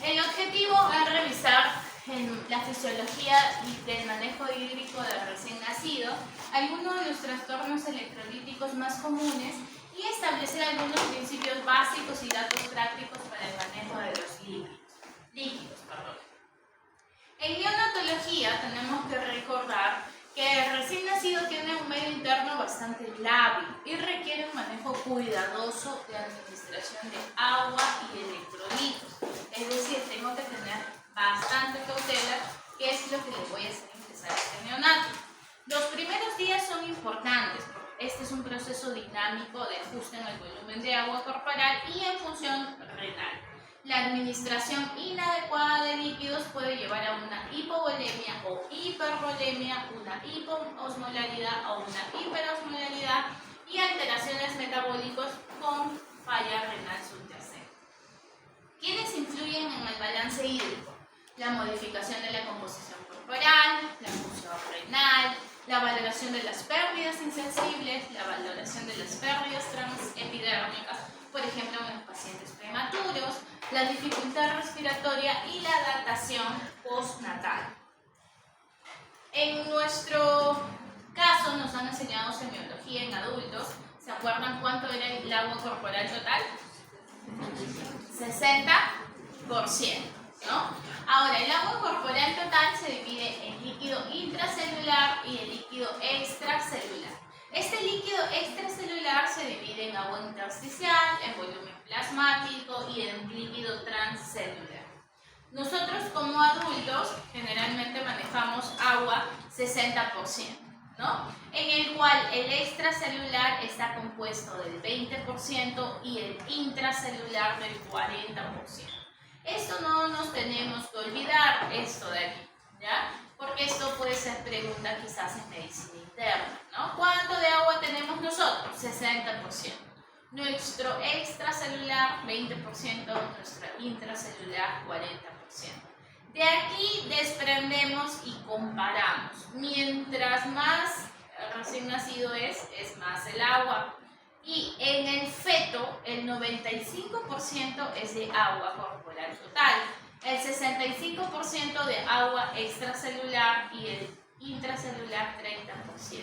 El objetivo es revisar la fisiología del manejo hídrico del recién nacido, algunos de los trastornos electrolíticos más comunes y establecer algunos principios básicos y datos prácticos para el manejo de los líquidos. En neonatología tenemos que recordar que el recién nacido tiene un medio interno bastante lábil y requiere un manejo cuidadoso de administración de agua y electrolitos. Es decir, tengo que tener bastante cautela qué es lo que le voy a hacer ingresar a este neonato. Los primeros días son importantes porque este es un proceso dinámico de ajuste en el volumen de agua corporal y en función renal. La administración inadecuada de líquidos puede llevar a una hipovolemia o hipervolemia, una hipoosmolaridad o una hiperosmolaridad y alteraciones metabólicas con falla renal subyacente. ¿Quiénes influyen en el balance hídrico? La modificación de la composición corporal, la función renal, la valoración de las pérdidas insensibles, la valoración de las pérdidas transepidérmicas, por ejemplo en los pacientes prematuros, la dificultad respiratoria y la adaptación postnatal. En nuestro caso nos han enseñado semiología en adultos. ¿Se acuerdan cuánto era el agua corporal total? 60%, ¿no? Ahora, el agua corporal total se divide en líquido intracelular y el líquido extracelular. Este líquido extracelular se divide en agua intersticial, en volumen plasmático y en líquido transcelular. Nosotros como adultos generalmente manejamos agua 60%, ¿no? En el cual el extracelular está compuesto del 20% y el intracelular del 40%. Esto no nos tenemos que olvidar, esto de aquí, ¿ya? Porque esto puede ser pregunta quizás en medicina interna, ¿no? ¿Cuánto de agua tenemos nosotros? 60%. Nuestro extracelular 20%, nuestro intracelular 40%. De aquí desprendemos y comparamos. Mientras más recién nacido es más el agua. Y en el feto, el 95% es de agua corporal total, el 65% de agua extracelular y el intracelular 30%.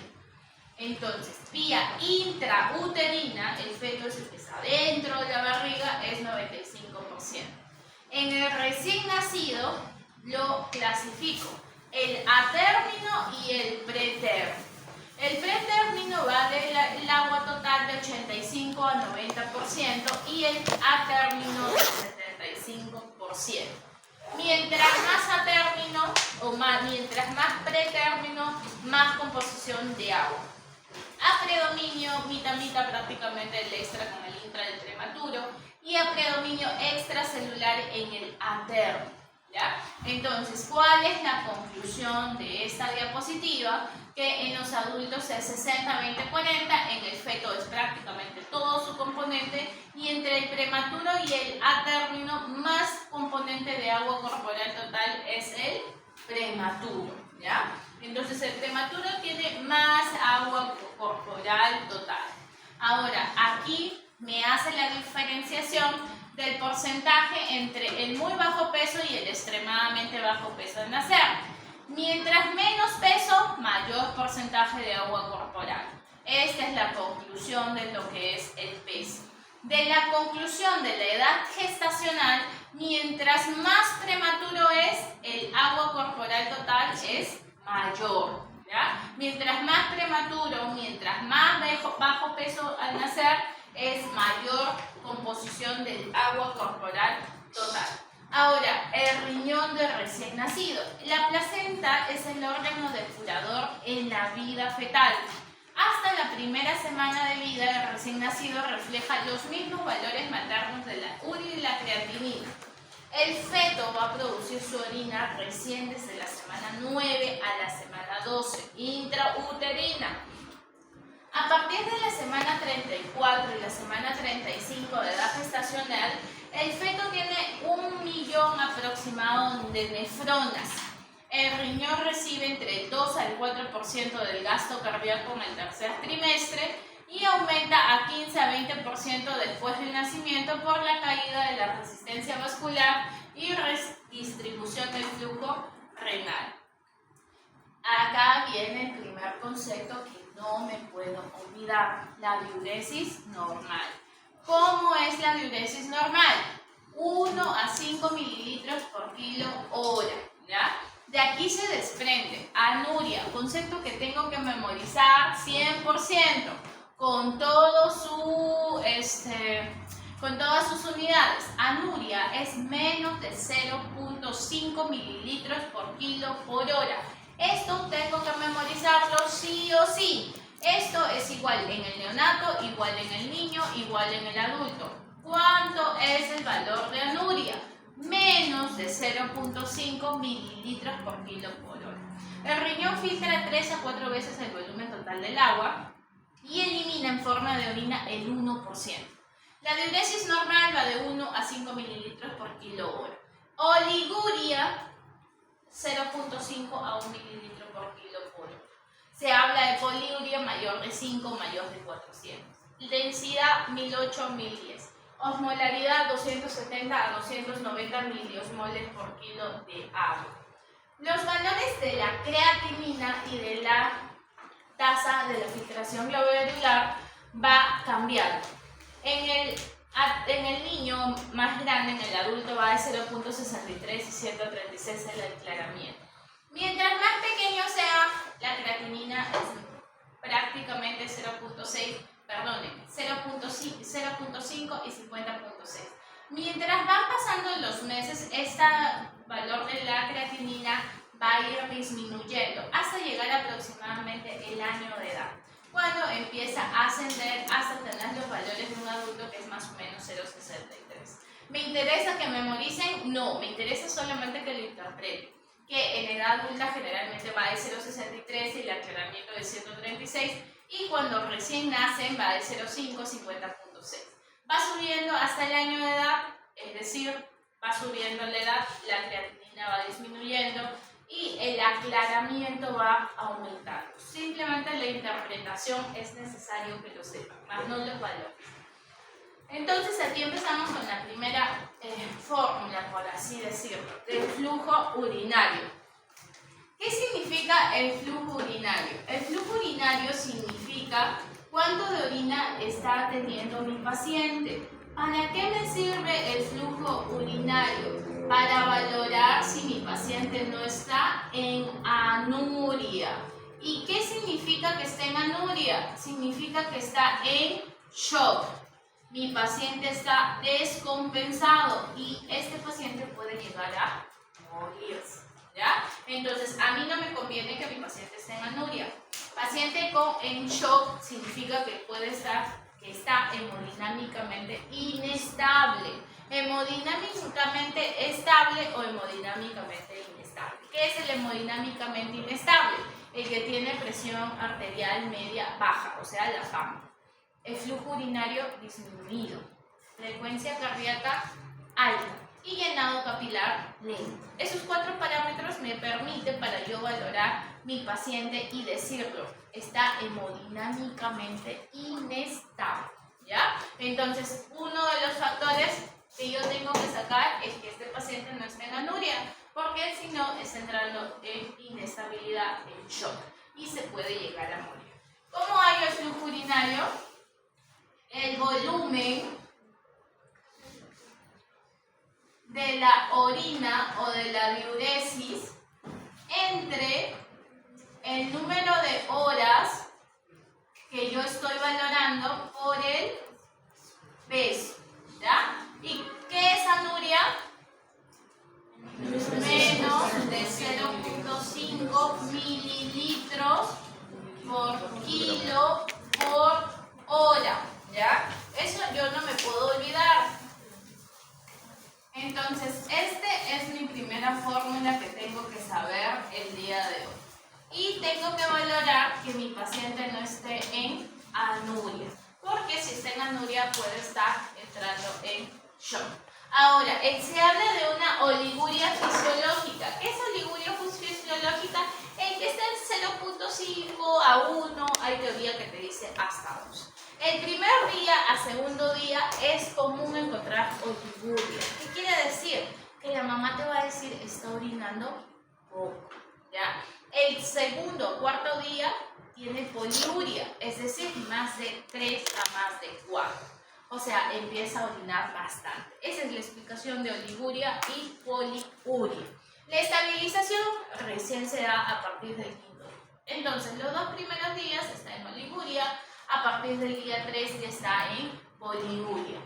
Entonces, vía intrauterina, el feto es el que está dentro de la barriga, es 95%. En el recién nacido lo clasifico el atérmino y el pretérmino. El pretérmino va del agua total de 85 a 90% y el atérmino de 75%. Mientras más atérmino mientras más pretérmino, más composición de agua. A predominio mitad prácticamente el extra con el intra del prematuro y a predominio extracelular en el atérmino. ¿Ya? Entonces, ¿cuál es la conclusión de esta diapositiva? Que en los adultos es 60-20-40, en el feto es prácticamente todo su componente y entre el prematuro y el atérmino más componente de agua corporal total es el prematuro, ¿ya? Entonces el prematuro tiene más agua corporal total. Ahora, aquí me hace la diferenciación del porcentaje entre el muy bajo peso y el extremadamente bajo peso al nacer. Mientras menos peso, mayor porcentaje de agua corporal. Esta es la conclusión de lo que es el peso. De la conclusión de la edad gestacional, mientras más prematuro es, el agua corporal total es mayor, ¿ya? Mientras más prematuro, mientras más bajo peso al nacer, es mayor composición del agua corporal total. Ahora, el riñón del recién nacido. La placenta es el órgano depurador en la vida fetal. Hasta la primera semana de vida del recién nacido refleja los mismos valores maternos de la urina y la creatinina. El feto va a producir su orina recién desde la semana 9 a la semana 12, intrauterina. A partir de la semana 34 y la semana 35 de edad gestacional, el feto tiene 1 millón aproximado de nefronas. El riñón recibe entre el 2 al 4% del gasto cardíaco en el tercer trimestre y aumenta a 15 a 20% después del nacimiento por la caída de la resistencia vascular y redistribución del flujo renal. Acá viene el primer concepto que no me puedo olvidar, la diuresis normal. ¿Cómo es la diuresis normal? 1 a 5 mililitros por kilo hora, ¿ya? De aquí se desprende anuria, concepto que tengo que memorizar 100%, con todas sus unidades. Anuria es menos de 0.5 mililitros por kilo por hora. Esto tengo que memorizarlo sí o sí. Esto es igual en el neonato, igual en el niño, igual en el adulto. ¿Cuánto es el valor de anuria? Menos de 0.5 mililitros por kilo por hora. El riñón filtra 3 a 4 veces el volumen total del agua y elimina en forma de orina el 1%. La diuresis normal va de 1 a 5 mililitros por kilo hora. Oliguria, 0.5 a 1 mililitro por kilo por hora. Se habla de poliuria mayor de 5, mayor de 400. Densidad 1008-1010. Osmolaridad 270 a 290 miliosmoles por kilo de agua. Los valores de la creatinina y de la tasa de la filtración glomerular va cambiando. En el niño más grande, en el adulto, va de 0.63 y 136 el aclaramiento. Mientras más pequeño sea, la creatinina es prácticamente 0.5 y 50.6. Mientras van pasando los meses, este valor de la creatinina va a ir disminuyendo hasta llegar aproximadamente el año de edad, cuando empieza a ascender hasta tener los valores de un adulto, que es más o menos 0.63. ¿Me interesa que memoricen? No, me interesa solamente que lo interpreten. Que en edad adulta generalmente va de 0.63 y el aclaramiento de 136, y cuando recién nacen va de 0.5 a 50.6. Va subiendo hasta el año de edad, es decir, va subiendo la edad, la creatinina va disminuyendo y el aclaramiento va aumentando. Simplemente la interpretación es necesario que lo sepan, más no los valores. Entonces aquí empezamos con la primera fórmula, por así decirlo, del flujo urinario. ¿Qué significa el flujo urinario? El flujo urinario significa cuánto de orina está teniendo mi paciente. ¿Para qué me sirve el flujo urinario? Para valorar si mi paciente no está en anuria. ¿Y qué significa que esté en anuria? Significa que está en shock. Mi paciente está descompensado y este paciente puede llegar a morirse, ¿ya? Entonces, a mí no me conviene que mi paciente esté en anuria. Paciente en shock significa que está hemodinámicamente inestable. Hemodinámicamente estable o hemodinámicamente inestable. ¿Qué es el hemodinámicamente inestable? El que tiene presión arterial media baja, o sea, la PAM. El flujo urinario disminuido, frecuencia cardíaca alta y llenado capilar lento. Esos 4 parámetros me permiten para yo valorar mi paciente y decirlo, está hemodinámicamente inestable, ¿ya? Entonces, uno de los factores que yo tengo que sacar es que este paciente no esté en anuria, porque si no, está entrando en inestabilidad, en shock, y se puede llegar a morir. ¿Cómo hay el flujo urinario? El volumen de la orina o de la diuresis entre el número de horas que yo estoy valorando por el peso, ¿ya? ¿Y qué es anuria? Menos de 0.5 mililitros por kilo por hora, ¿ya? Eso yo no me puedo olvidar. Entonces, esta es mi primera fórmula que tengo que saber el día de hoy. Y tengo que valorar que mi paciente no esté en anuria, porque si está en anuria puede estar entrando en shock. Ahora, se habla de una oliguria fisiológica. ¿Qué es oliguria fisiológica? En que está en 0.5 a 1, hay teoría que te dice hasta 2. El primer día a segundo día es común encontrar oliguria. ¿Qué quiere decir? Que la mamá te va a decir, está orinando poco, ¿ya? El segundo o cuarto día tiene poliuria, es decir, más de 3 a más de 4. O sea, empieza a orinar bastante. Esa es la explicación de oliguria y poliuria. La estabilización recién se da a partir del quinto día. Entonces, los 2 primeros días está en oliguria, a partir del día 3 ya está en poliuria.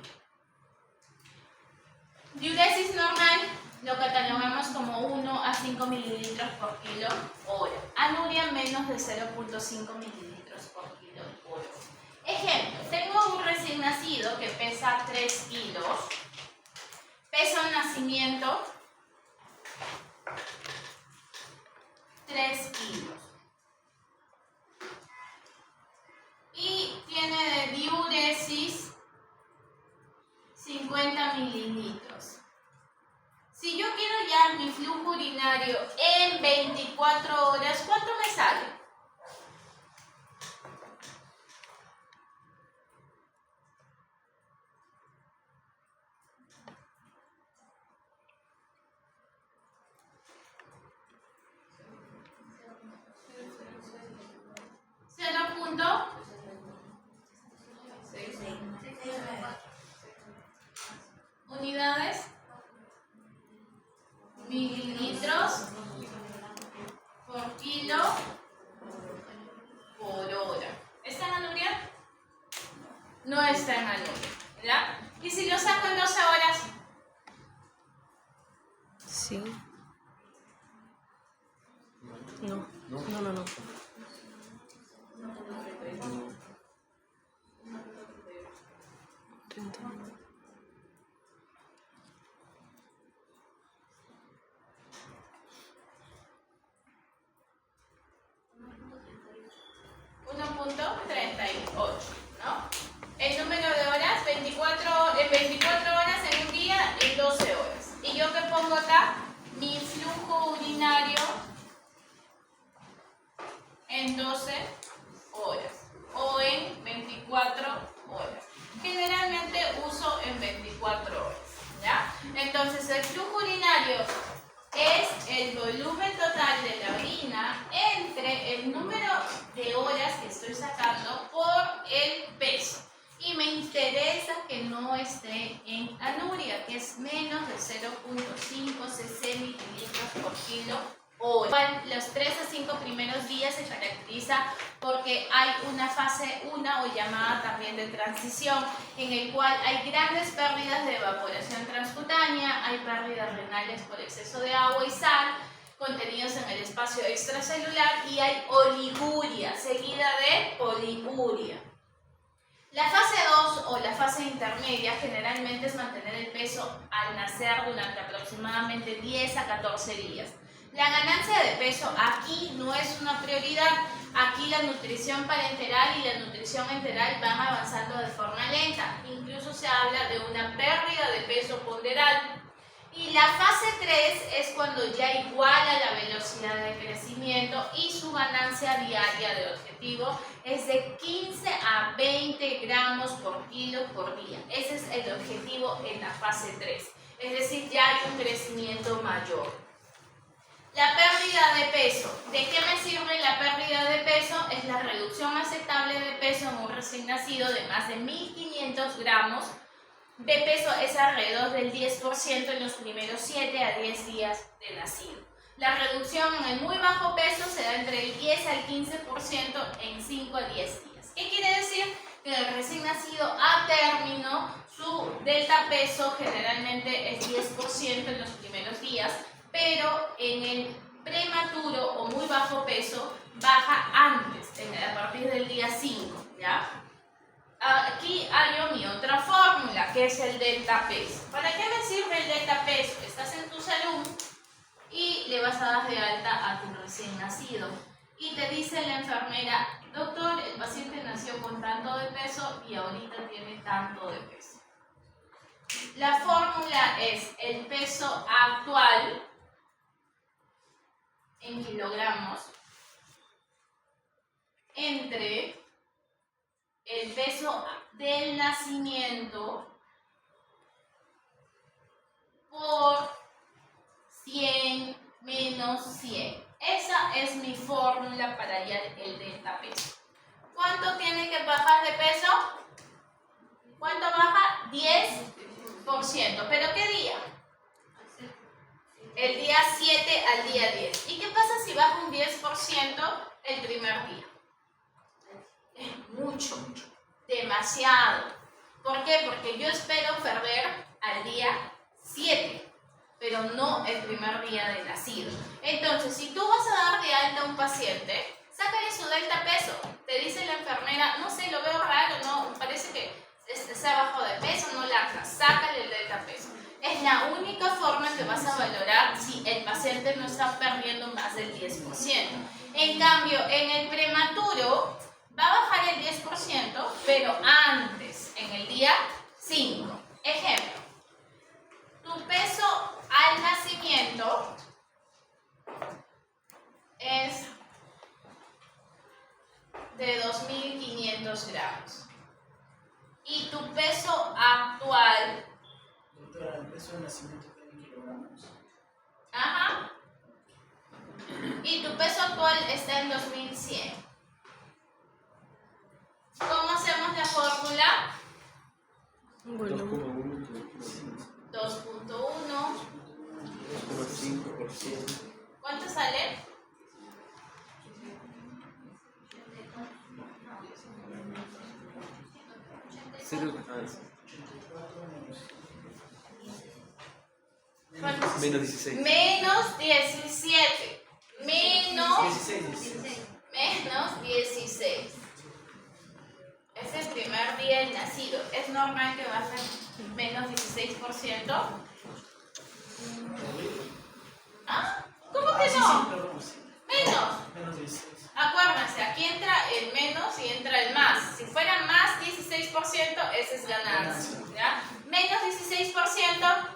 Diuresis normal lo catalogamos como 1 a 5 mililitros por kilo hora. Anuria menos de 0.5 mililitros por kilo hora. Ejemplo, tengo un recién nacido que pesa 3 kilos, peso de nacimiento 3 kilos y tiene de diuresis 50 mililitros. Si yo quiero hallar mi flujo urinario en 24 horas, ¿cuánto me sale? Unidades, mililitros por kilo por hora. ¿Está en anuria? No está en anuria, ¿verdad? ¿Y si lo saco en 12 horas? Sí. No. 30 minutos. ¿No? El número de horas, en 24 horas en un día, en 12 horas. ¿Y yo qué pongo acá? Mi flujo urinario en 12 horas o en 24 horas. Generalmente uso en 24 horas, ¿ya? Entonces el flujo urinario es el volumen total de la orina entre el número de horas que estoy sacando por el peso. Y me interesa que no esté en anuria, que es menos de 0.5 cc mililitros por kilo hora. Los 3 a 5 primeros días se caracteriza porque hay una fase 1 o llamada también de transición, en el cual hay grandes pérdidas de evaporación transcutánea, hay pérdidas renales por exceso de agua y sal contenidos en el espacio extracelular y hay oliguria seguida de poliuria. La fase 2 o la fase intermedia generalmente es mantener el peso al nacer durante aproximadamente 10 a 14 días. La ganancia de peso aquí no es una prioridad. Aquí la nutrición parenteral y la nutrición enteral van avanzando de forma lenta. Incluso se habla de una pérdida de peso ponderal. Y la fase 3 es cuando ya iguala la velocidad de crecimiento y su ganancia diaria de objetivo es de 15 a 20 gramos por kilo por día. Ese es el objetivo en la fase 3. Es decir, ya hay un crecimiento mayor. La pérdida de peso. ¿De qué me sirve la pérdida de peso? Es la reducción aceptable de peso en un recién nacido de más de 1500 gramos de peso, es alrededor del 10% en los primeros 7 a 10 días de nacido. La reducción en el muy bajo peso se da entre el 10 al 15% en 5 a 10 días. ¿Qué quiere decir? Que el recién nacido a término, su delta peso generalmente es 10% en los primeros días, pero en el prematuro o muy bajo peso baja antes, a partir del día 5, ¿ya? Aquí hay mi otra fórmula, que es el delta peso. ¿Para qué me sirve el delta peso? Estás en tu salud y le vas a dar de alta a tu recién nacido. Y te dice la enfermera, doctor, el paciente nació con tanto de peso y ahorita tiene tanto de peso. La fórmula es el peso actual en kilogramos entre el peso del nacimiento por menos 100. Esa es mi fórmula para hallar el delta peso. ¿Cuánto tiene que bajar de peso? ¿Cuánto baja? 10%. ¿Pero qué día? El día 7 al día 10. ¿Y qué pasa si baja un 10% el primer día? Es mucho, demasiado. ¿Por qué? Porque yo espero perder al día 7, pero no el primer día de nacido. Entonces, si tú vas a dar de alta a un paciente, sácale su delta peso. Te dice la enfermera, no sé, lo veo raro, no, parece que se ha bajado de peso, no lacta, sácale el delta peso. Es la única forma que vas a valorar si el paciente no está perdiendo más del 10%. En cambio, en el prematuro va a bajar el 10%, pero antes, en el día 5. Ejemplo, tu peso al nacimiento es de 2.500 gramos. Y tu peso actual... Doctora, el peso de nacimiento está en kilogramos. Ajá. Y tu peso actual está en 2100. ¿Cómo hacemos la fórmula? Volumen. 2.1. 2,5%. ¿Cuánto sale? Menos 16. Menos 17. Menos 16. Menos 16. Es el primer día del nacido. ¿Es normal que baje menos 16%? ¿Ah? ¿Cómo que no? Menos. Menos 16. Acuérdense, aquí entra el menos y entra el más. Si fuera más 16%, esa es ganancia. ¿Ya? Menos 16%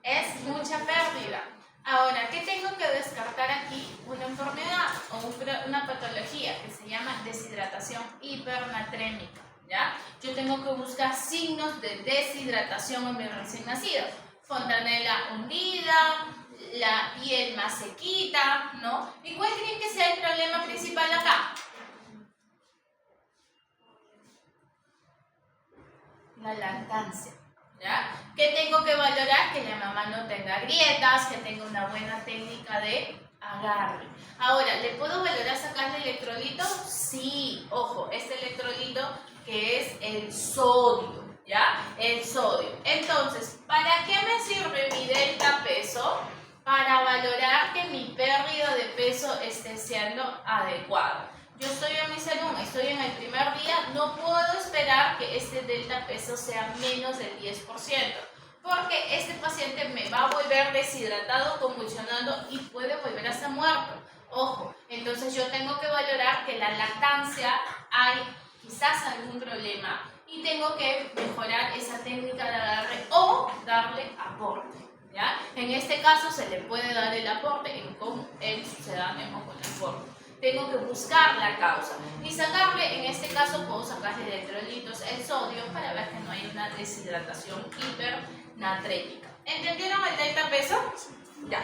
es mucha pérdida. Ahora, ¿qué tengo que descartar aquí? Una enfermedad o una patología que se llama deshidratación hipernatrémica. ¿Ya? Yo tengo que buscar signos de deshidratación en mi recién nacido. Fontanela hundida, la piel más sequita, ¿no? ¿Y cuál creen que sea el problema principal acá? La lactancia. ¿Ya? ¿Qué tengo que valorar? Que la mamá no tenga grietas, que tenga una buena técnica de agarre. Ahora, ¿le puedo valorar sacarle electrolito? Sí, ojo, este electrolito que es el sodio, ¿ya? El sodio. Entonces, ¿para qué me sirve mi delta peso? Para valorar que mi pérdida de peso esté siendo adecuada. Yo estoy en mi salud, estoy en el primer día, no puedo esperar que este delta peso sea menos del 10%, porque este paciente me va a volver deshidratado, convulsionando y puede volver hasta muerto. Ojo, entonces yo tengo que valorar que la lactancia hay quizás algún problema y tengo que mejorar esa técnica de agarre o darle aporte. ¿Ya? En este caso se le puede dar el aporte con el sucedáneo o con el aporte. Tengo que buscar la causa y sacarle, en este caso puedo sacarle electrolitos, el sodio, para ver que no hay una deshidratación hipernatrémica. ¿Entendieron el delta peso? Ya.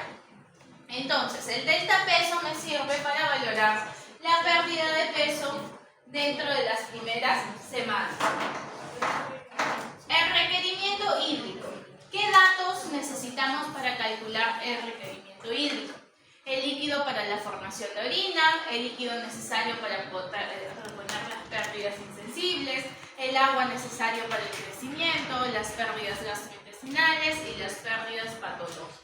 Entonces, el delta peso me sirve para valorar la pérdida de peso dentro de las primeras semanas. El requerimiento hídrico. ¿Qué datos necesitamos para calcular el requerimiento hídrico? El líquido para la formación de orina, el líquido necesario para reponer las pérdidas insensibles, el agua necesario para el crecimiento, las pérdidas gastrointestinales y las pérdidas patológicas.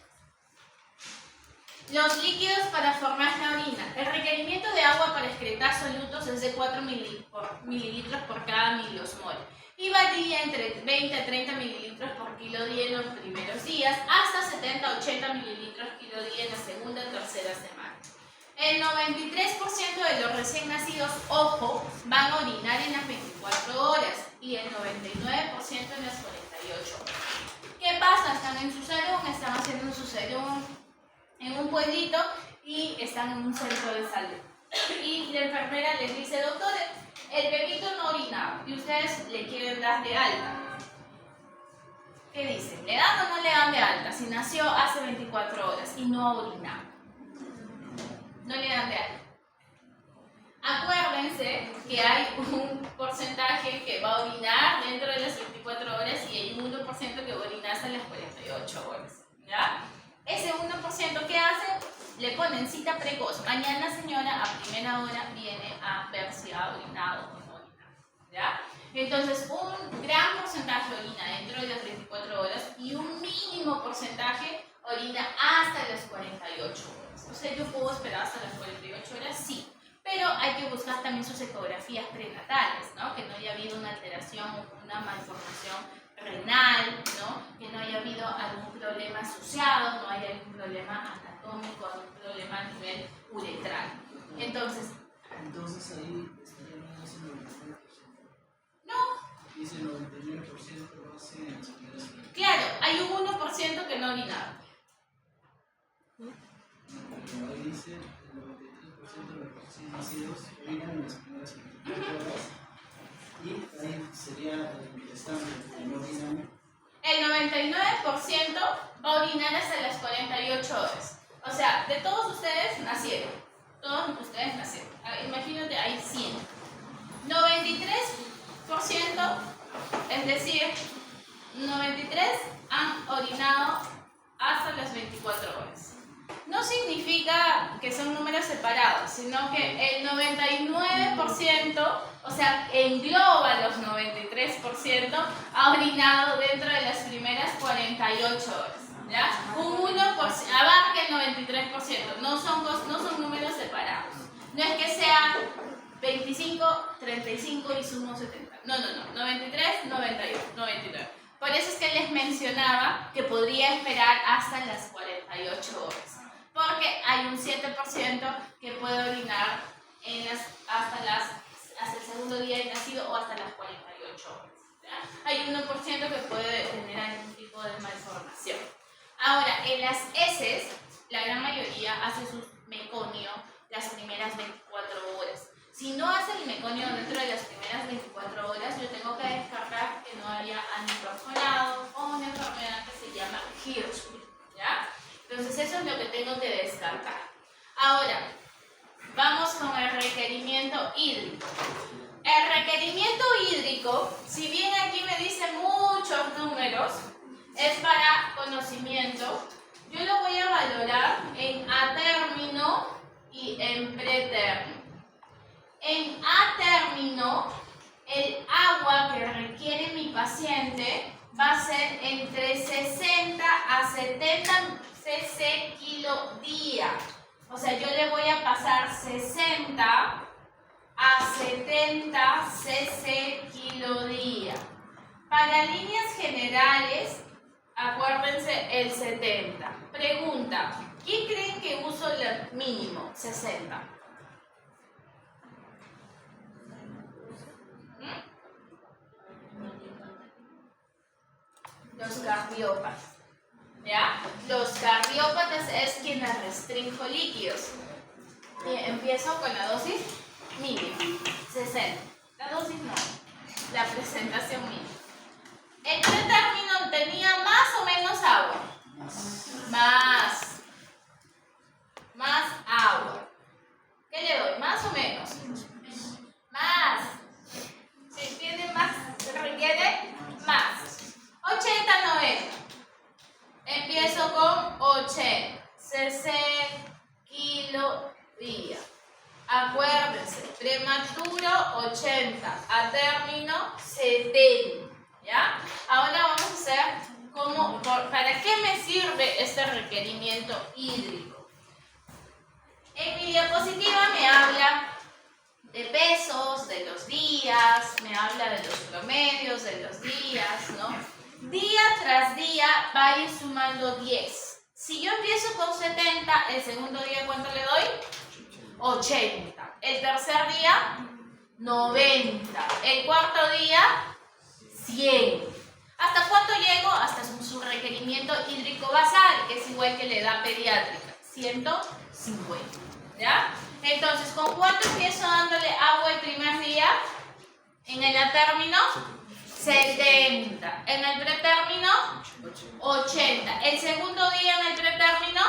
Los líquidos para formar la orina. El requerimiento de agua para excretar solutos es de 4 mililitros por cada miliosmol y varía entre 20 a 30 mililitros por kilo día en los primeros días hasta 70 a 80 mililitros kilo día en la segunda o tercera semana. El 93% de los recién nacidos, ojo, van a orinar en las 24 horas y el 99% en las 48 horas. ¿Qué pasa? Están en su salón, están haciendo su salón en un pueblito y están en un centro de salud. Y la enfermera les dice, doctor, el bebito no orinaba y ustedes le quieren dar de alta. ¿Qué dicen? ¿Le dan o no le dan de alta? Si nació hace 24 horas y no ha orinado. No le dan de alta. Acuérdense que hay un porcentaje que va a orinar dentro de las 24 horas y hay un 1% que va a orinar hasta las 48 horas. ¿Ya? Ese 1% que hace, le ponen cita precoz. Mañana, señora, a primera hora viene a ver si ha orinado o no orinado. ¿Ya? Entonces, un gran porcentaje orina dentro de las 24 horas y un mínimo porcentaje orina hasta las 48 horas. O sea, yo puedo esperar hasta las 48 horas, sí. Pero hay que buscar también sus ecografías prenatales, ¿no? Que no haya habido una alteración o una malformación renal, ¿no? Que no haya habido algún problema asociado, no haya algún problema anatómico, algún problema a nivel uretral. Entonces ahí estaríamos en ese 99%. no. Dice 99% lo hace en las primeras horas. Claro, hay un 1% que no orinaba. Pero ahí dice el 93% de los recién nacidos orinan en las primeras 24 horas. Y ahí sería el restante que no orinan. El 99% va a orinar hasta las 48 horas. O sea, de todos ustedes nacieron. Todos ustedes nacieron. Imagínate, hay 100. 93%, es decir, 93 han orinado hasta las 24 horas. No significa que son números separados, sino que el 99%, o sea, engloba los 93%, ha orinado dentro de las primeras 48 horas. ¿Ya? Un 1% abarca el 93%, no son números separados. No es que sea 25, 35 y sumo 70. No, 93, 98, 99. Por eso es que les mencionaba que podría esperar hasta las 48 horas. Porque hay un 7% que puede orinar hasta el segundo día de nacido o hasta las 48 horas. ¿Ya? Hay un 1% que puede tener algún tipo de malformación. Ahora, en las heces, la gran mayoría hace su meconio las primeras 24 horas. Si no hace el meconio dentro de las primeras 24 horas, yo tengo que descartar que no haya anemia o una enfermedad que se llama Hirschsprung. ¿Ya? Entonces eso es lo que tengo que descartar. Ahora, vamos con el requerimiento hídrico. El requerimiento hídrico, si bien aquí me dice muchos números, es para conocimiento. Yo lo voy a valorar en a término y en pretérmino. En a término, el agua que requiere mi paciente va a ser entre 60 a 70 cc kilo día. O sea, yo le voy a pasar 60 a 70 cc kilo día. Para líneas generales, acuérdense el 70. Pregunta, ¿quién creen que uso el mínimo? 60. Los cardiópatas. ¿Ya? Los cardiópatas es quienes restringo líquidos. Empiezo con la dosis mínima, 60. La dosis no, la presentación mínima. En este término tenía más o menos agua. Más agua. ¿Qué le doy? Más o menos. Más. Si tiene más, requiere más. 80, 90. Empiezo con 80 cc kilo día. Acuérdense, prematuro 80, a término 70. ¿Ya? Ahora vamos a hacer ¿para qué me sirve este requerimiento hídrico? En mi diapositiva me habla de pesos, de los días, me habla de los promedios de los días, ¿no? Día tras día va a ir sumando 10. Si yo empiezo con 70, el segundo día, ¿cuánto le doy? 80. El tercer día, 90. El cuarto día, 100. ¿Hasta cuánto llego? Hasta su requerimiento hídrico basal, que es igual que la edad pediátrica, 150. ¿Ya? Entonces, ¿con cuánto empiezo dándole agua el primer día? En el término, 70. En el pretérmino, 80. El segundo día en el pretérmino,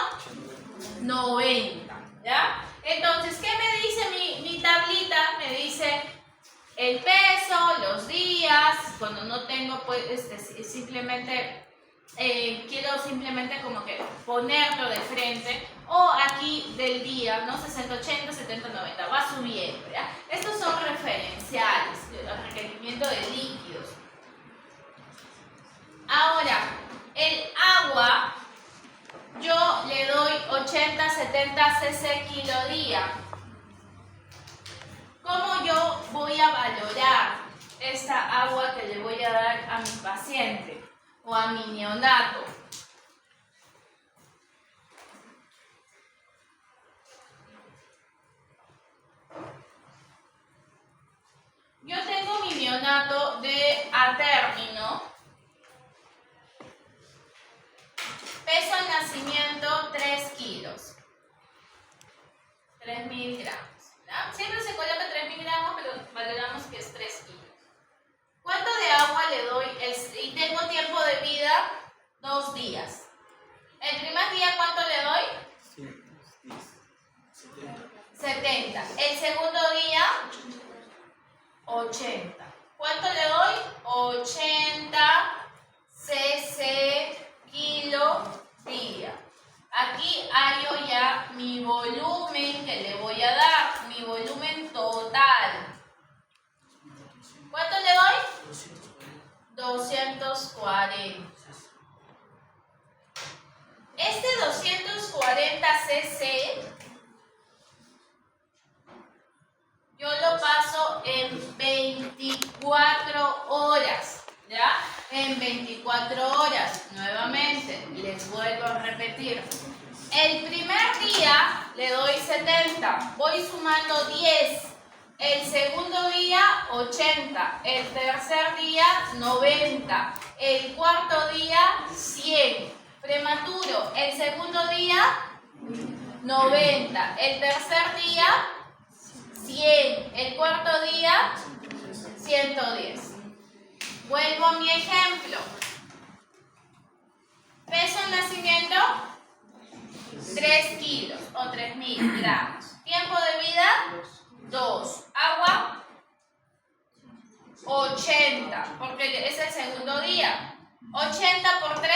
90. ¿Ya? Entonces, ¿qué me dice mi tablita? Me dice el peso, los días. Cuando no tengo, pues, simplemente quiero simplemente como que ponerlo de frente. O aquí del día, ¿no? 60, 80, 70, 90. Va subiendo, ¿ya? Estos son referenciales, el requerimiento de líquidos. Ahora, el agua, yo le doy 80, 70 cc kilo día. ¿Cómo yo voy a valorar esta agua que le voy a dar a mi paciente o a mi neonato? Yo tengo mi neonato de a término. Peso al nacimiento 3 kilos. 3.000 gramos. ¿Ya? Siempre se coloca 3.000 gramos, pero valoramos que es 3 kilos. ¿Cuánto de agua le doy? Y tengo tiempo de vida 2 días. El primer día, ¿cuánto le doy? 70. El segundo día, 80. ¿Cuánto le doy? 80 cc kilo día. Aquí hallo ya mi volumen que le voy a dar, mi volumen total. ¿Cuánto le doy? 240. Este 240 cc yo lo paso en 24 horas, ¿ya? En 24 horas, nuevamente, les vuelvo a repetir. El primer día le doy 70, voy sumando 10. El segundo día, 80. El tercer día, 90. El cuarto día, 100. Prematuro, el segundo día, 90. El tercer día, 100. El cuarto día, 110. Vuelvo a mi ejemplo. Peso en nacimiento, 3 kilos o 3.000 gramos. Tiempo de vida, 2. Agua, 80, porque es el segundo día. 80 por 3,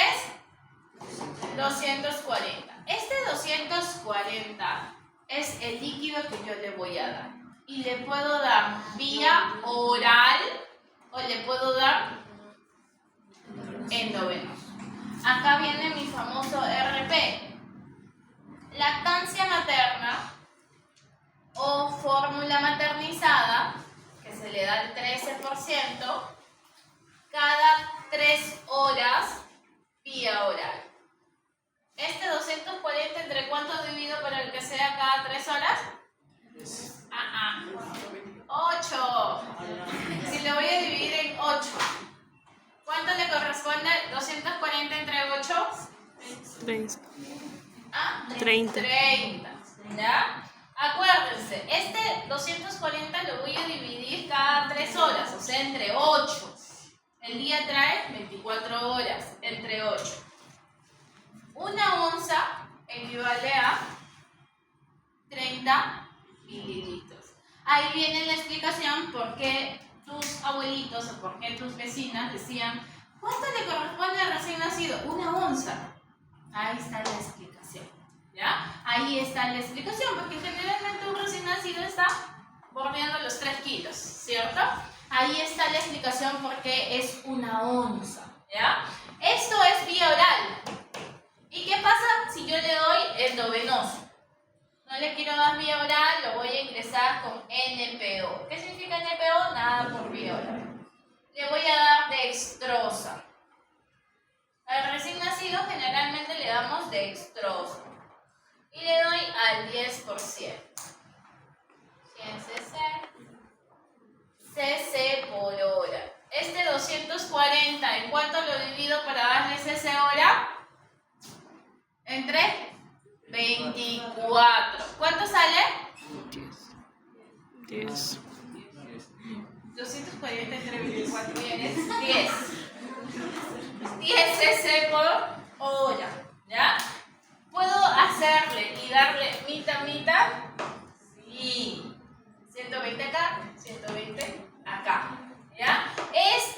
240. Este 240 es el líquido que yo le voy a dar. Y le puedo dar vía oral o le puedo dar endovenoso. Acá viene mi famoso RP. Lactancia materna o fórmula maternizada, que se le da el 13%, cada 3 horas vía oral. Este 240, ¿entre cuánto divido para el que sea cada 3 horas? 8. Si lo voy a dividir en 8, ¿cuánto le corresponde 240 entre 8? 30. 30. ¿Ya? Acuérdense, este 240 lo voy a dividir cada 3 horas, o sea, entre 8. El día trae 24 horas, entre 8. Una onza equivale a 30 mililitros. Ahí viene la explicación por qué tus abuelitos o por qué tus vecinas decían, ¿cuánto le corresponde al recién nacido? Una onza. Ahí está la explicación. ¿Ya? Ahí está la explicación, porque generalmente un recién nacido está bordeando los 3 kilos, ¿cierto? Ahí está la explicación por qué es una onza. ¿Ya? Esto es vía oral. ¿Y qué pasa si yo le doy endovenoso? No le quiero dar vía oral, lo voy a ingresar con NPO. ¿Qué significa NPO? Nada por vía oral. Le voy a dar dextrosa. Al recién nacido generalmente le damos dextrosa. Y le doy al 10%. 100 cc por hora. Este 240, ¿en cuánto lo divido para darle cc hora? Entre 24. ¿Cuánto sale? 10. 240 entre 24 es 10. 10 cc por hora, ¿ya? ¿Puedo hacerle y darle mitad? Sí. 120 acá, 120 acá, ¿ya?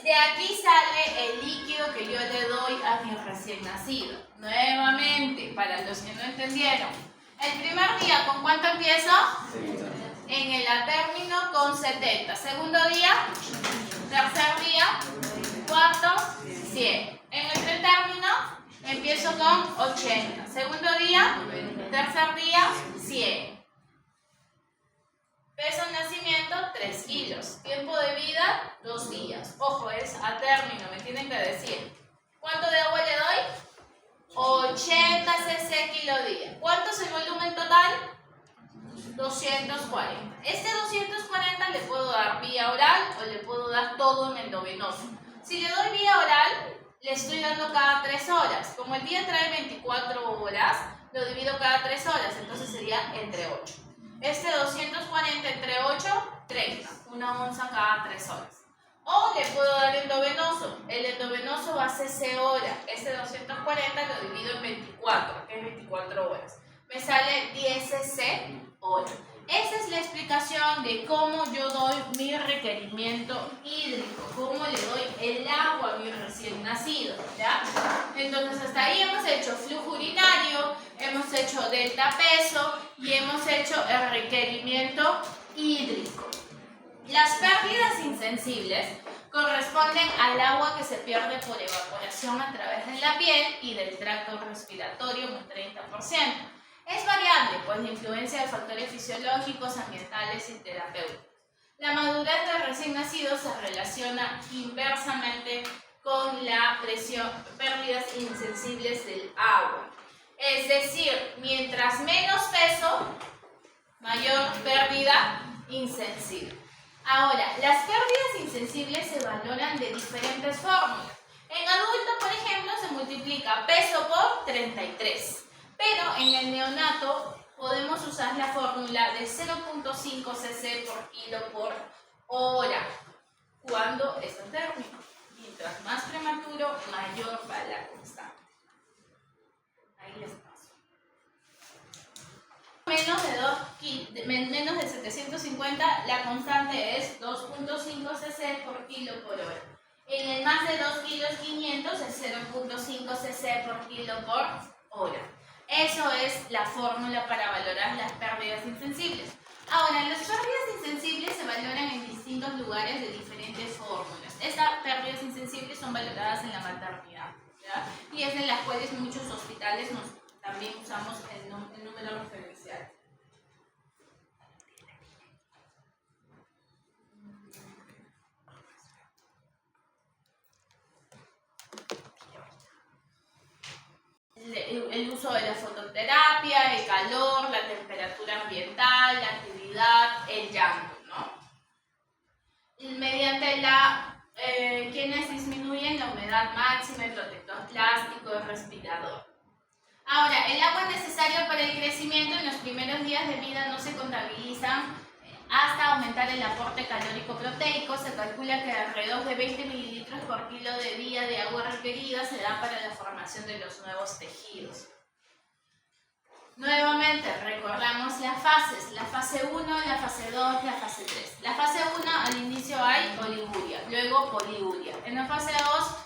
De aquí sale el líquido que yo le doy a mi recién nacido. Nuevamente, para los que no entendieron. El primer día, ¿con cuánto empiezo? En el término con 70. Segundo día, tercer día, cuarto, 100. En el término empiezo con 80. Segundo día, tercer día, 100. Peso en nacimiento, 3 kilos. Tiempo de vida, 2 días. Ojo, es a término, me tienen que decir. ¿Cuánto de agua le doy? 80 cc kilo día. ¿Cuánto es el volumen total? 240. Este 240 le puedo dar vía oral o le puedo dar todo en endovenoso. Si le doy vía oral, le estoy dando cada 3 horas. Como el día trae 24 horas, lo divido cada 3 horas, entonces sería entre 8. Este 240 entre 8, 30. 1 onza cada 3 horas. O le puedo dar endovenoso. El endovenoso va a cc hora. Este 240 lo divido en 24, que es 24 horas. Me sale 10 cc hora. Esa es la explicación de cómo yo doy mi requerimiento hídrico, cómo le doy el agua a mi recién nacido, ¿ya? Entonces hasta ahí hemos hecho flujo urinario, hemos hecho delta peso y hemos hecho el requerimiento hídrico. Las pérdidas insensibles corresponden al agua que se pierde por evaporación a través de la piel y del tracto respiratorio, un 30%. Es variable, pues la influencia de factores fisiológicos, ambientales y terapéuticos. La madurez del recién nacido se relaciona inversamente con la pérdidas insensibles del agua. Es decir, mientras menos peso, mayor pérdida insensible. Ahora, las pérdidas insensibles se valoran de diferentes fórmulas. En adulto, por ejemplo, se multiplica peso por 33. Pero en el neonato podemos usar la fórmula de 0.5 cc por kilo por hora cuando es a término. Mientras más prematuro, mayor va la constante. Ahí les paso. Menos de 750, la constante es 2.5 cc por kilo por hora. En el más de 2 kilos 500 es 0.5 cc por kilo por hora. Eso es la fórmula para valorar las pérdidas insensibles. Ahora, las pérdidas insensibles se valoran en distintos lugares de diferentes fórmulas. Estas pérdidas insensibles son valoradas en la maternidad, ¿ya? Y es en las cuales muchos hospitales también usamos el número referencial. El uso de la fototerapia, el calor, la temperatura ambiental, la actividad, el llanto, ¿no? Mediante quienes disminuyen la humedad máxima, el protector plástico, el respirador. Ahora, el agua necesaria para el crecimiento en los primeros días de vida no se contabilizan hasta aumentar el aporte calórico proteico. Se calcula que alrededor de 20 mililitros por kilo de día de agua requerida se da para la formación de los nuevos tejidos. Nuevamente, recordamos las fases, la fase 1, la fase 2, la fase 3. La fase 1, al inicio hay oliguria, luego poliuria. En la fase 2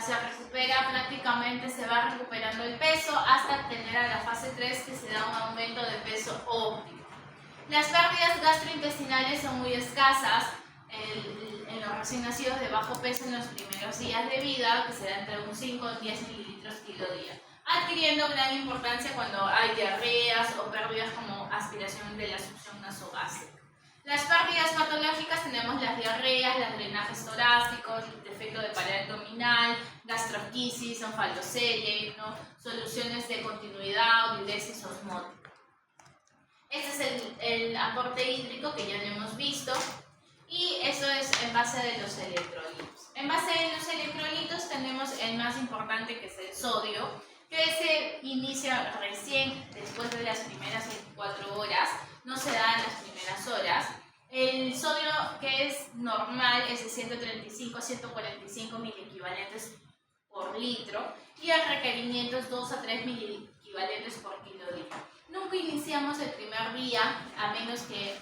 se recupera prácticamente, se va recuperando el peso hasta tener a la fase 3 que se da un aumento de peso óptimo. Las pérdidas gastrointestinales son muy escasas en los recién nacidos de bajo peso en los primeros días de vida, que se da entre un 5 o 10 mililitros kilo día, adquiriendo gran importancia cuando hay diarreas o pérdidas como aspiración de la succión nasogástrica. Las pérdidas patológicas tenemos las diarreas, los drenajes torácicos, defecto de pared abdominal, gastrosquisis, onfalocele, ¿no? Soluciones de continuidad o diuresis osmótica. Este es el aporte hídrico que ya lo hemos visto y eso es en base de los electrolitos. En base de los electrolitos tenemos el más importante, que es el sodio, que se inicia recién después de las primeras 24 horas, no se da en las primeras horas, El sodio que es normal es de 135 a 145 miliequivalentes por litro y el requerimiento es 2 a 3 miliequivalentes por kilolitro. Nunca iniciamos el primer día, a menos que,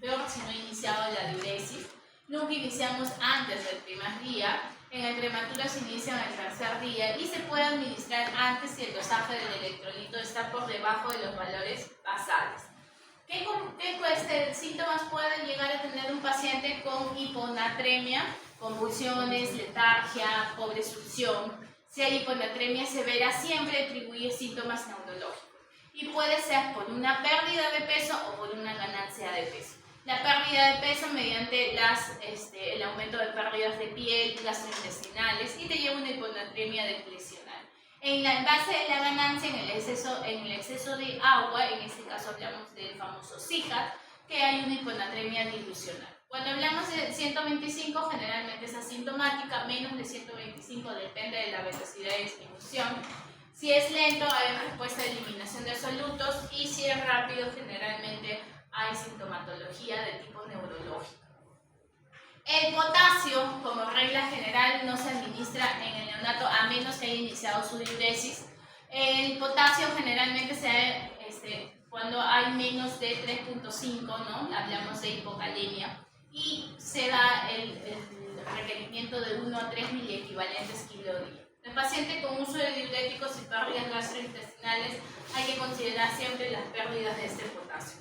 peor si no iniciaba la diuresis, nunca iniciamos antes del primer día. En el prematuro se inicia en el tercer día y se puede administrar antes si el dosaje del electrolito está por debajo de los valores basales. ¿Qué síntomas puede llegar a tener un paciente con hiponatremia? Convulsiones, letargia, pobre succión. Si hay hiponatremia severa, siempre atribuye síntomas neurológicos. Y puede ser por una pérdida de peso o por una ganancia de peso. La pérdida de peso mediante el aumento de pérdidas de piel, gastrointestinales y te lleva una hiponatremia deplecional. En base de la ganancia, en el exceso de agua, en este caso hablamos del famoso CIGAT, que hay una hiponatremia dilucional. Cuando hablamos de 125, generalmente es asintomática, menos de 125 depende de la velocidad de disminución. Si es lento, hay respuesta de eliminación de solutos y si es rápido, generalmente hay sintomatología de tipo neurológico. El potasio, como regla general, no se administra en el neonato a menos que haya iniciado su diuresis. El potasio generalmente se da cuando hay menos de 3.5, ¿no? Hablamos de hipocalemia. Y se da el requerimiento de 1 a 3 miliequivalentes kilodía. El paciente con uso de diuréticos y pérdidas gastrointestinales hay que considerar siempre las pérdidas de este potasio.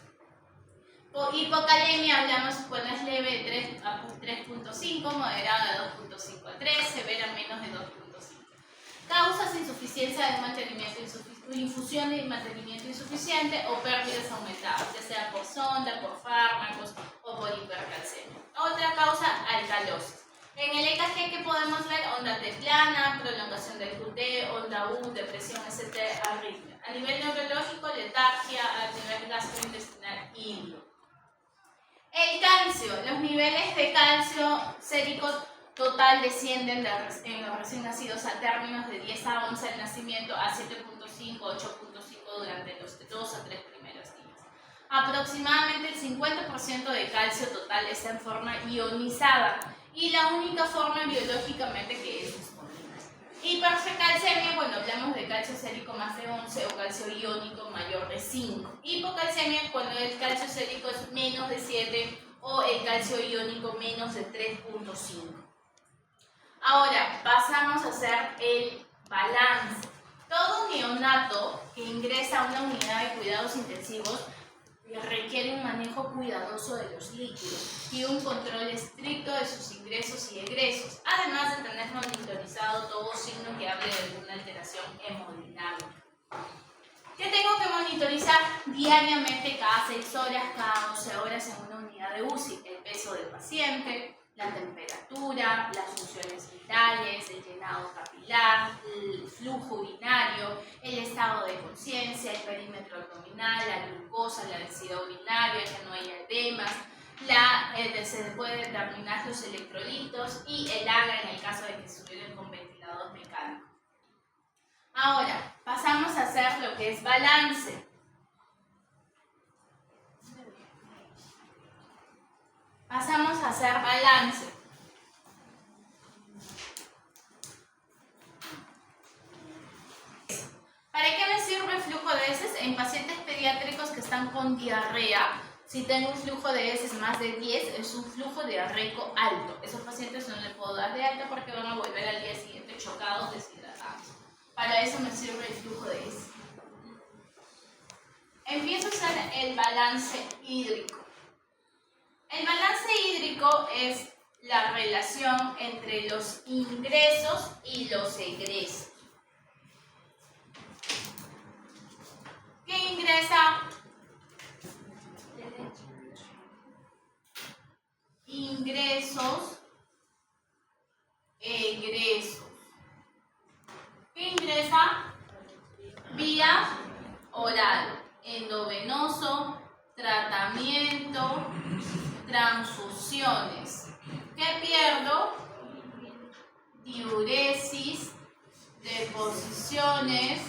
Por hipocalemia hablamos cuando es leve de 3 a 3.5, moderada de 2.5 a 3, severa menos de 2.5. Causas: insuficiencia de mantenimiento, infusión de mantenimiento insuficiente o pérdidas aumentadas, ya sea por sonda, por fármacos o por hipercalcemia. Otra causa: alcalosis. En el EKG, ¿qué podemos ver? Onda T plana, prolongación del QT, onda U, depresión ST, arritmia. A nivel neurológico, letargia, a nivel gastrointestinal, hilo. El calcio. Los niveles de calcio sérico total descienden en los recién nacidos a términos de 10 a 11 al nacimiento a 7.5, 8.5 durante los 2 a 3 primeros días. Aproximadamente el 50% de calcio total está en forma ionizada y la única forma biológicamente que es disponible. Hipercalcemia, cuando hablamos de calcio sérico más de 11 o calcio iónico mayor de 5. Hipocalcemia, cuando el calcio sérico es menos de 7 o el calcio iónico menos de 3.5. Ahora, pasamos a hacer el balance. Todo neonato que ingresa a una unidad de cuidados intensivos requiere un manejo cuidadoso de los líquidos y un control estricto de sus ingresos y egresos, además de tener monitorizado todo signo que hable de alguna alteración hemodinámica. ¿Qué tengo que monitorizar? Diariamente, cada 6 horas, cada 12 horas en una unidad de UCI, el peso del paciente, la temperatura, las funciones vitales, el llenado capilar, el flujo urinario, el estado de conciencia, el perímetro abdominal, la glucosa, la densidad urinaria, que no haya edemas, se puede determinar los electrolitos y el AGA en el caso de que estuvieran con ventilador mecánico. Ahora, pasamos a hacer lo que es balance. Pasamos a hacer balance. ¿Para qué me sirve el flujo de heces? En pacientes pediátricos que están con diarrea, si tengo un flujo de heces más de 10, es un flujo diarreico alto. Esos pacientes no les puedo dar de alta porque van a volver al día siguiente chocados, deshidratados. Para eso me sirve el flujo de heces. Empiezo a hacer el balance hídrico. El balance hídrico es la relación entre los ingresos y los egresos. ¿Qué ingresa? Ingresos, egresos. ¿Qué ingresa? Vía oral, endovenoso, tratamiento, transfusiones. ¿Qué pierdo? Diuresis, deposiciones.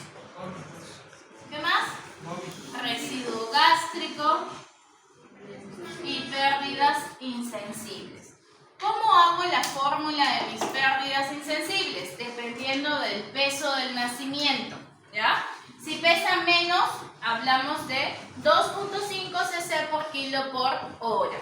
¿Qué más? Residuo gástrico y pérdidas del peso del nacimiento, ¿ya? Si pesa menos, hablamos de 2.5 cc por kilo por hora.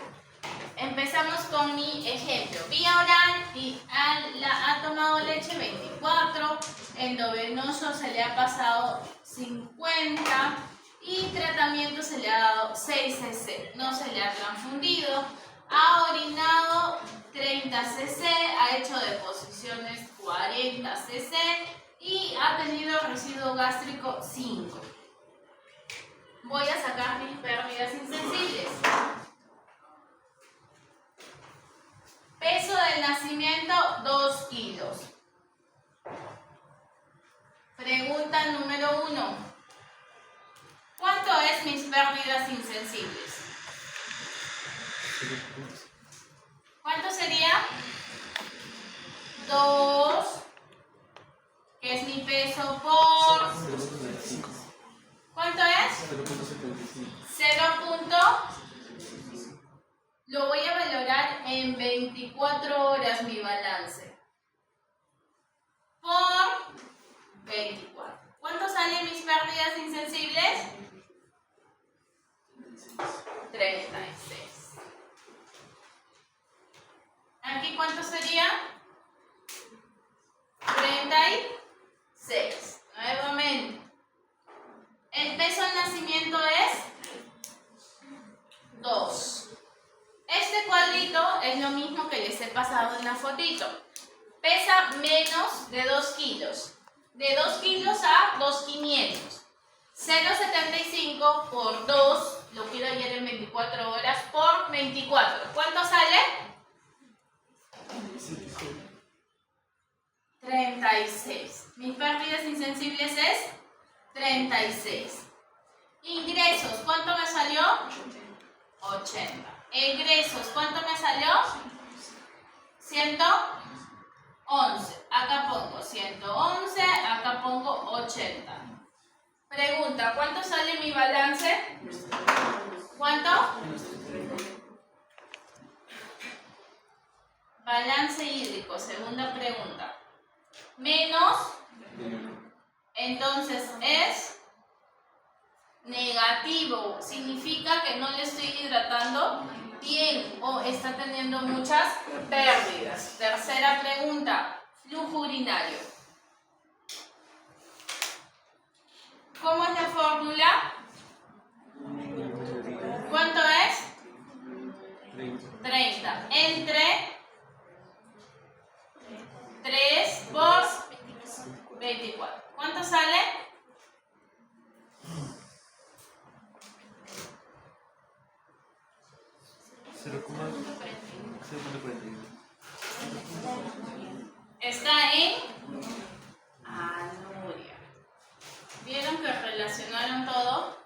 Empezamos con mi ejemplo. Vía oral y ha tomado leche 24, endovenoso se le ha pasado 50 y tratamiento se le ha dado 6 cc. No se le ha transfundido, ha orinado 30 cc, ha hecho deposiciones 40 cc y ha tenido residuo gástrico 5. Voy a sacar mis pérdidas insensibles. Peso del nacimiento, 2 kilos. Pregunta número 1. ¿Cuánto es mis pérdidas insensibles? ¿Cuánto sería? 2, que es mi peso, por... ¿Cuánto es? 0. Lo voy a valorar en 24 horas mi balance. Por 24. ¿Cuánto salen mis pérdidas insensibles? 36. ¿Aquí cuánto sería? 36. Nuevamente. El peso al nacimiento es 2. Este cuadrito es lo mismo que les he pasado en la fotito. Pesa menos de 2 kilos. De 2 kilos a 2.500. 0.75 por 2, lo quiero hallar en 24 horas, por 24. ¿Cuánto sale? 36. Mis pérdidas insensibles es 36. Ingresos, ¿cuánto me salió? 80. Egresos, ¿cuánto me salió? 111. Acá pongo 111, acá pongo 80. Pregunta, ¿cuánto sale mi balance? ¿Cuánto? Balance hídrico, segunda pregunta. Menos, entonces es negativo. Significa que no le estoy hidratando bien o está teniendo muchas pérdidas. Tercera pregunta, flujo urinario. ¿Cómo es la fórmula? ¿Cuánto es? 30. Entre 3 por 24. ¿Cuánto sale? 0,41. Está en anuria. ¿Vieron que relacionaron todo?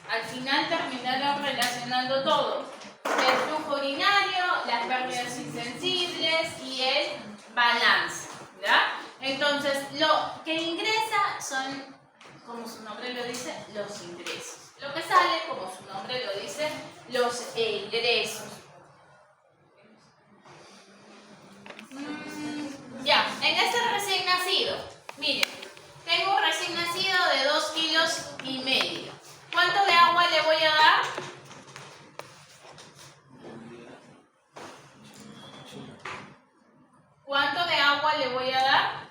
Al final terminaron relacionando todo. El flujo urinario, las pérdidas insensibles y el balance, ¿ya? Entonces, lo que ingresa son, como su nombre lo dice, los ingresos. Lo que sale, como su nombre lo dice, los egresos. Ya, en este recién nacido, miren, tengo un recién nacido de 2,5 kilos. ¿Cuánto de agua le voy a dar? ¿Cuánto de agua le voy a dar?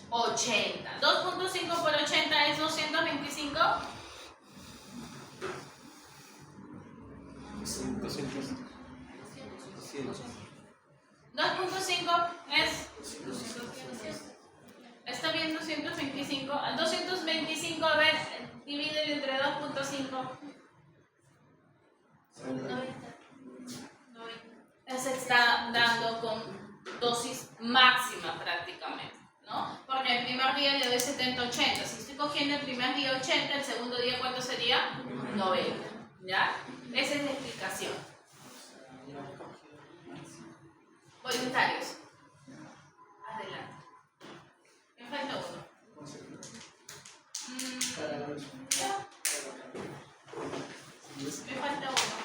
80. 2.5 por 80 es 225. 2.5 es... ¿Está bien 225? 225, a ver, divídelo entre 2.5. 90. Se está dando con dosis máxima prácticamente, ¿no? Porque el primer día le doy 70-80. Si estoy cogiendo el primer día 80, el segundo día, ¿cuánto sería? 90. ¿Ya? Esa es la explicación. Voluntarios. Adelante. Me falta uno. Me falta uno.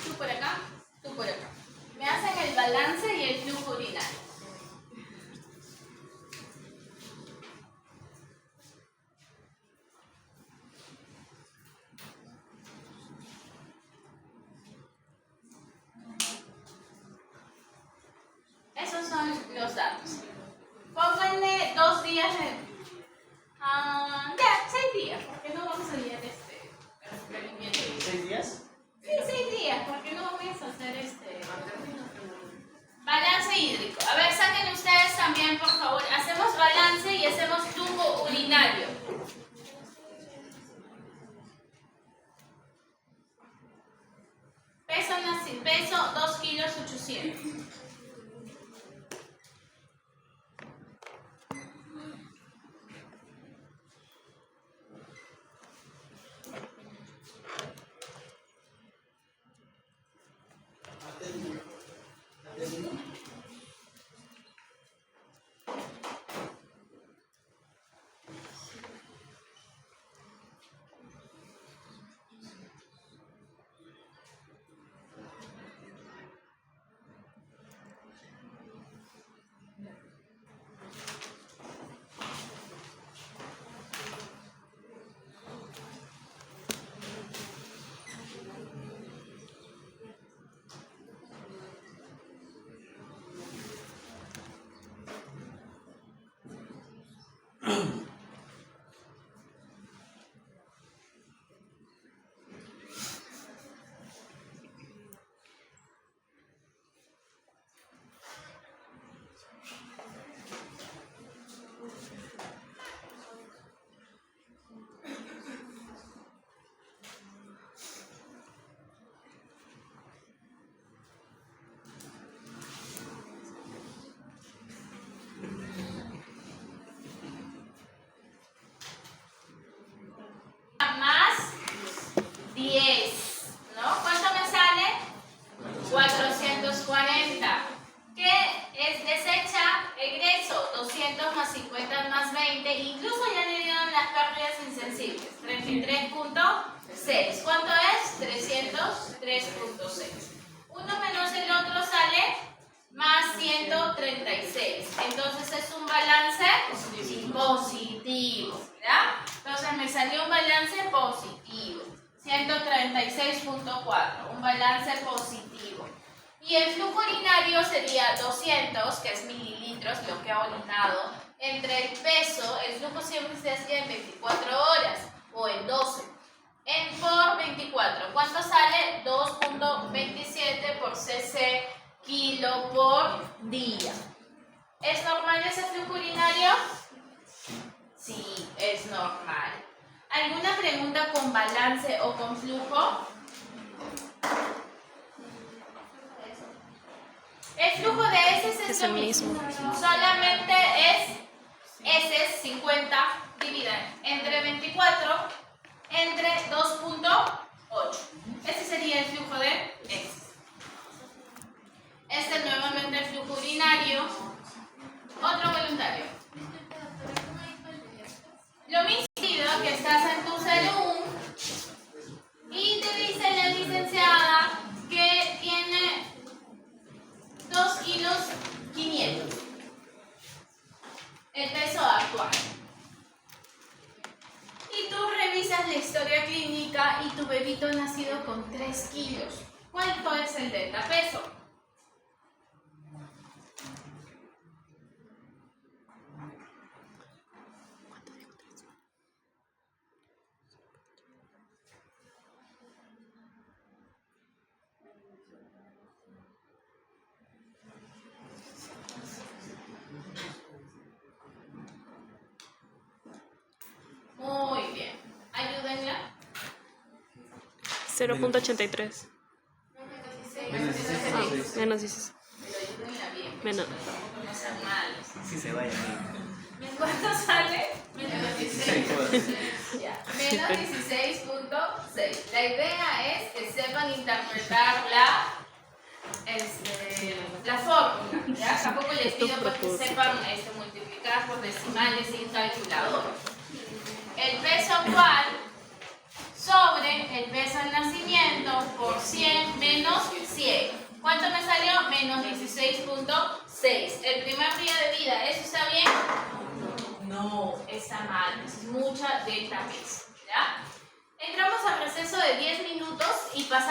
tú por acá, tú por acá. Me hacen el balance y el flujo urinario. Esos son los datos. Pónganle 2 días ya, 6 días, porque no vamos a liar el rendimiento. 6 días. Sí, 6 días, porque no vamos a hacer balance hídrico. A ver, saquen ustedes también, por favor. Hacemos balance y hacemos flujo urinario. Peso 2 kilos 800. Más 10, ¿no? ¿Cuánto me sale? 440. ¿Qué es desecha? Egreso, 200 más 50 más 20. Incluso ya le dieron las pérdidas insensibles. 33.6. ¿Cuánto es? 303.6. Uno menos el otro sale más 136. Entonces es un balance positivo. ¿Ya? Entonces me salió un balance positivo. 136.4. Un balance positivo. Y el flujo urinario sería 200, que es mililitros, lo que ha orinado, entre el peso. El flujo siempre se hacía en 24 horas o en 12. Por 24. ¿Cuánto sale? 2.27 por cc kilo por día. ¿Es normal ese flujo urinario? Sí, es normal. ¿Alguna pregunta con balance o con flujo? El flujo de heces es lo mismo. Solamente heces 50 dividido entre 24 entre 2.8. Ese sería el flujo de heces. Este es nuevamente el flujo urinario. Otro voluntario. Lo mismo que estás en tu 01 y te dice la licenciada que tiene 2 kilos 500. El peso actual. Y tú revisas la historia clínica y tu bebito ha nacido con 3 kilos. ¿Cuánto es el delta peso? Muy bien. Ayúdenla. 0.83. Menos 16. Pero ayúdenla bien. Menos. No sean malos. Si se vaya. ¿Cuánto sale? Menos 16. Ya. Menos 16.6. La idea es que sepan interpretar la fórmula. ¿Ya? Tampoco les pido pues, que sepan multiplicar por decimales sin calculadora. El peso actual sobre el peso al nacimiento por 100 menos ¿Cuánto me salió? Menos 16.6. El primer día de vida, ¿eso está bien? No, está mal. Es mucha delta P. ¿Ya? Entramos al receso de 10 minutos y pasamos